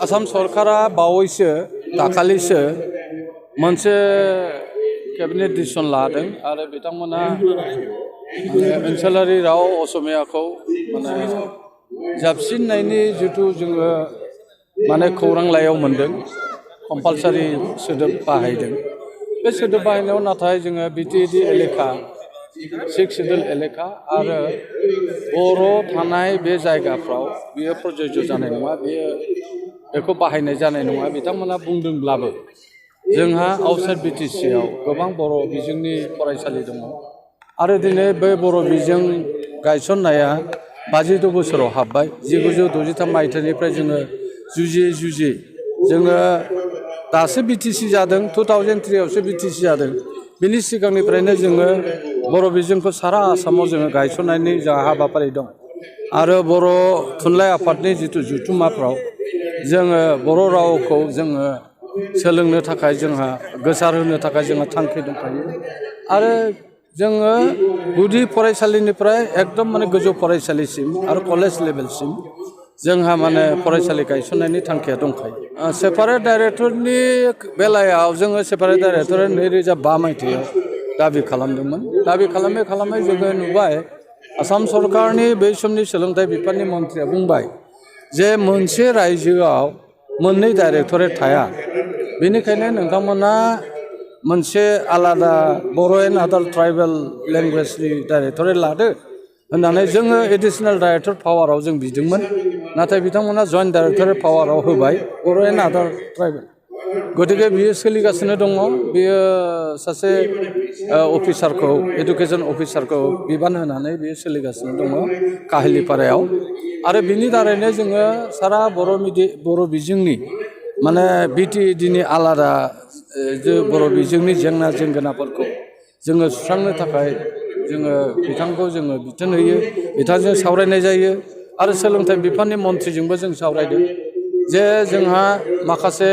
आसाम सरकारा बावैसो दाखालिसो मोनसे केबिनेट डिसिसन लादों आरो बिथांमोना ओनसोलारि राव असमियाखौ जाबसिननायनि जिथु जोङो खौरांलाइयाव मोनदों कम्पालसारि सोदोब बाहायदों बे सोदोब बाहायनायाव नाथाय जोङो बिटिएडि एलेखा 6 सिडुल एलेखा आरो बर' थानाय बे जायगाफ्राव बियो प्रযোज्य जानाय नङा बेखौ बाहायनाय जानाय नङा बिथांमोना बुंदोंब्लाबो जोंहा आउटसाइड बिटिसिआव गोबां बर' बिजोंनि फरायसालि दङ आरो दिनै बे बर' बिजों गायसननाया 52 बोसोराव हाबबाय 1963 मायथाइनिफ्राय जोङो जुजियै जोङो दासो बिटिसि जादों 2003 आवसो बिटिसि जादों बिनि सिगांनिफ्रायनो जोङो बर' बिजोंखौ सारा आसामाव जोङो गायसननायनि जोंहा हाबाफारि दं आरो बर' थुनलाइ आफादनि जिथु जथुम्माफ्राव जोङो बर' रावखौ जोङो सोलोंनो थाखाय जोंहा गोसारहोनो थाखाय जोंहा थांखि दंखायो आरो जोङो गुदि फरायसालिनिफ्राय एकदम गोजौ फरायसालिसिम आरो कलेज लेभेलसिम जोंहा फरायसालि गायसननायनि थांखिया दंखायो सेपारेट डाइरेक्टरनि बेलायाव जोङो सेपारेट डाइरेक्टर 2005 मायथाइयाव दाबि खालामदोंमोन दाबि खालामै जोङो नुबाय आसाम सरकारनि बै समनि सोलोंथाइ बिफाननि मन्थ्रिया बुंबाय जे मोनसे रायजोआव मोननै डाइरेक्टरेट थाया बेनिखायनो नोंथांमोना मोनसे आलादा बर' एन्ड आदार ट्राइबेल लेंगुवेजनि डाइरेक्टरेट लादो होननानै जोङो एडिशनेल डाइरेक्टर पावाराव जों बिदोंमोन नाथाय बिथांमोना जइन्ट डाइरेक्टरेट पावाराव होबाय बर' एन्ड आदार ट्राइबेल गतिके बियो सोलिगासिनो दङ बियो सासे अफिसारखौ एडुकेसन अफिसारखौ बिबान होनानै बियो सोलिगासिनो दङ काहिलिपारायाव आरो बिनि दारैनो जोङो सारा बर' बिजोंनि बिटिएडिनि आलादा बर' बिजोंनि जेंना जेंगोनाफोरखौ जोङो सुस्रांनो थाखाय जोङो बिथांखौ जोङो बिथोन होयो बिथांजों सावरायनाय जायो आरो सोलोंथाइ बिफाननि मन्थ्रिजोंबो जों सावरायदों जे जोंहा माखासे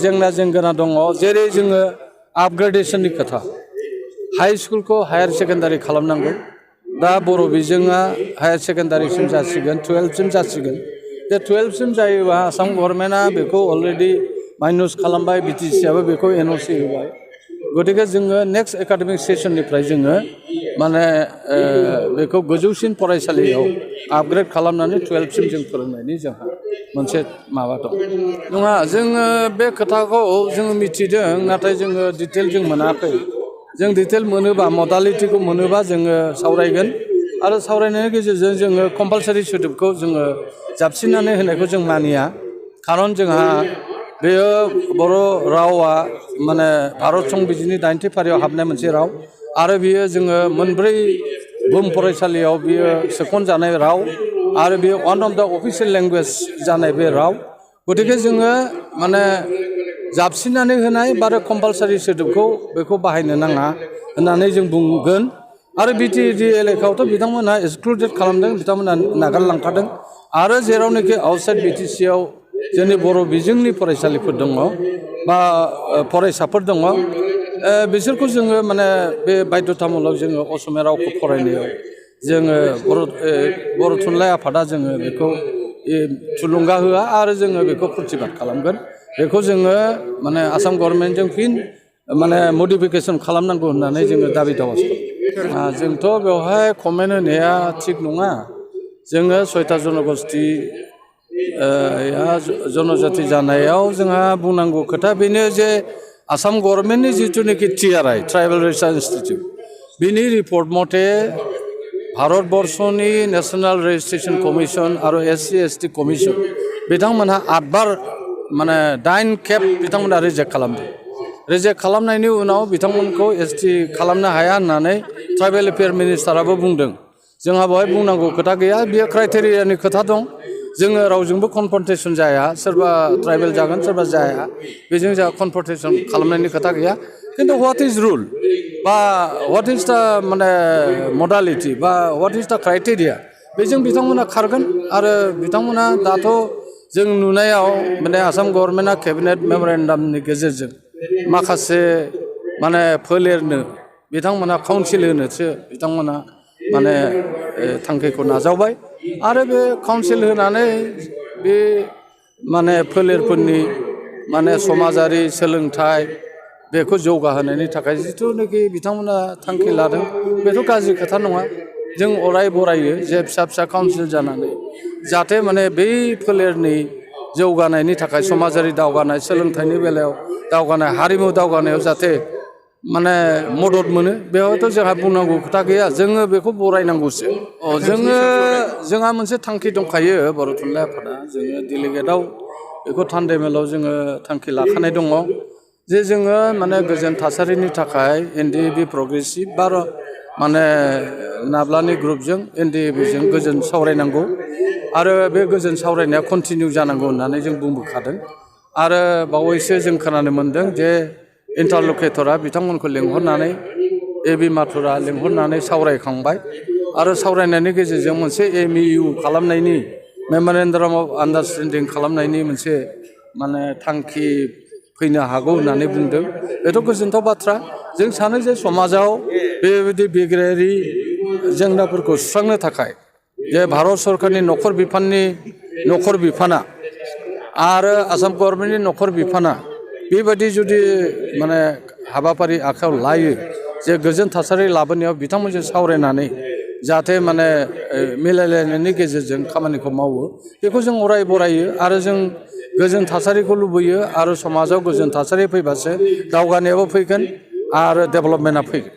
जेंना जेंगोना दङ जेरै जोङो आपग्रेडेशननि खोथा हाई स्कुलखौ हायार सेकेन्डारि खालामनांगौ दा बर' बिजोङा हायार सेकेन्डारिसिम जासिगोन 12सिम जासिगोन बे 12सिम जायोबा आसाम गभर्नमेन्टआ बेखौ अलरेडि माइनास खालामबाय बिटिसिआबो बेखौ एनअसि होबाय गतिके जोङो नेक्स्ट एकाडेमिक सेसननिफ्राय जोङो बेखौ गोजौसिन फरायसालियाव आपग्रेड खालामनानै 12सिम जों फोरोंनायनि जोंहा मोनसे माबा दं नङा जोङो बे खोथाखौ जोङो मिथिदों नाथाय जोङो डिटेल जों मोनाखै जों डिटेल मोनोबा मडालिटिखौ मोनोबा जोङो सावरायगोन आरो सावरायनायनि गेजेरजों जोङो कम्पालसारि सोदोबखौ जोङो जाबसिननानै होनायखौ जों मानिया खारन जोंहा बेयो बर' रावा भारत संबिजिरनि 90 फारियाव हाबनाय मोनसे राव आरो बियो जोङो मोनब्रै बुहुम फरायसालियाव बियो सोखनजानाय राव आरो बेयो वान अफ द अफिसियेल लेंगुवेज जानाय बे राव गतिके जोङो जाबसिननानै होनाय आरो कम्पालसारि सोदोबखौ बेखौ बाहायनो नाङा होननानै जों बुंगोन आरो बिटिएडि एलेकायावथ' बिथांमोनहा एक्सक्लुडेड खालामदों बिथांमोनहा नागारलांखादों आरो जेरावनोखि आउटसाइड बिटिसिआव जोंनि बर' बिजोंनि फरायसालिफोर दङ बा फरायसाफोर दङ बिसोरखौ जोङो बे बाध्यतामूलक जोङो असमिया रावखौ फरायनायाव जोङो बर' थुनलाइ आफादा जोङो बेखौ थुलुंगा होआ आरो जोङो बेखौ प्रतिबाद खालामगोन बेखौ जोङो आसाम गभर्नमेन्टजों फिन मडिफिकेसन खालामनांगौ होननानै जोङो दाबि दावास खालामो जोंथ' बेवहाय कमेन्ट होनाया थिग नङा जोङो 6टा जनगोष्ठी जनजाति जानायाव जोंहा बुंनांगौ खोथा बेनो जे आसाम गभर्नमेन्टनि जिथुनाखि TRI ट्राइबेल रिसार्च इन्स्टिटिउट बिनि रिपर्ट मथे भारतबर्षनि नेशनेल रेजिस्ट्रेशन कमिसन आरो SC/ST कमिसन बिथांमोनहा 8 बार 8 खेब बिथांमोनहा रिजेक्ट खालामदों रिजेक्ट खालामनायनि उनाव बिथांमोनखौ ST खालामनो हाया होननानै ट्राइबेल एफेयार मिनिस्टाराबो बुंदों जोंहा बेवहाय बुंनांगौ खोथा गैया बेयो क्राइटेरियानि खोथा दं जोङो रावजोंबो कनफ्रन्टेसन जाया सोरबा ट्राइबेल जागोन सोरबा जाया बेजों जोंहा कनफ्रन्टेसन खालामनायनि खोथा गैया किन्तु व्हाट इज रुल बा व्हाट इज द मडालिटि बा व्हाट इज द क्राइटेरिया बेजों बिथांमोना खारगोन आरो बिथांमोना दाथ' जों नुनायाव आसाम गभर्नमेन्टआ केबिनेट मेमरेन्डामनि गेजेरजों माखासे फोलेरनो बिथांमोना काउन्सिल होनोसो बिथांमोना थांखिखौ नाजावबाय आरो बे काउन्सिल होनानै बे माने फोलेरफोरनि माने समाजारि सोलोंथाइ बेखौ जौगाहोनायनि थाखाय जिथुनाखि बिथांमोना थांखि लादों बेथ' गाज्रि खोथा नङा। जों अराय बरायो जे फिसा फिसा काउन्सिल जानानै जाहाथे माने बै फोलेरनि जौगानायनि थाखाय समाजारि दावगानाय सोलोंथाइनि बेलायाव दावगानाय हारिमु दावगानायाव जाहाथे माने मदद मोनो बेवहायथ' जोंहा बुंनांगौ खोथा गैया जोङो बेखौ बरायनांगौसो। जोंहा मोनसे थांखि दंखायो बर' थुनलाइ आफादा जोङो डेलिगेटआव बेखौ थान्दै मेलाव जोङो थांखि लाखानाय दङ जे जोङो माने गोजोन थासारिनि थाखाय NDAB प्रग्रेसिभ बा माने नाब्लानि ग्रुपजों NDABजों गोजोन सावरायनांगौ आरो बे गोजोन सावरायनाया कन्टिनिउ जानांगौ होननानै जों बुंबोखादों आरो बावैसो जों खोनानो मोन्दों जे इन्टारलकेटरा बिथांमोनखौ लेंहरनानै AB माथुरा लेंहरनानै सावरायखांबाय आरो सावरायनायनि गेजेरजों मोनसे MOU खालामनायनि मेम'रेन्डाम अफ आन्डारस्टेन्डिं खालामनायनि मोनसे माने थांखि फैनो हागौ होननानै बुंदों। बेथ' गोजोनथाव बाथ्रा। जों सानो जे समाजाव बेबायदि बिग्रायारि जेंनाफोरखौ सुस्रांनो थाखाय जे भारत सरकारनि नखर बिफाना आरो आसाम गभर्नमेन्टनि नखर बिफाना बेबायदि जुदि माने हाबाफारि आखायाव लायो जे गोजोन थासारि लाबोनायाव बिथांमोनजों सावरायनानै जाहाथे माने मिलायलायनायनि गेजेरजों खामानिखौ मावो बेखौ जों अराय बरायो आरो जों गोजोन थासारिखौ लुबैयो आरो समाजाव गोजोन थासारि फैबासो दावगानायाबो फैगोन आरो डेभेलपमेन्टआ फैगोन।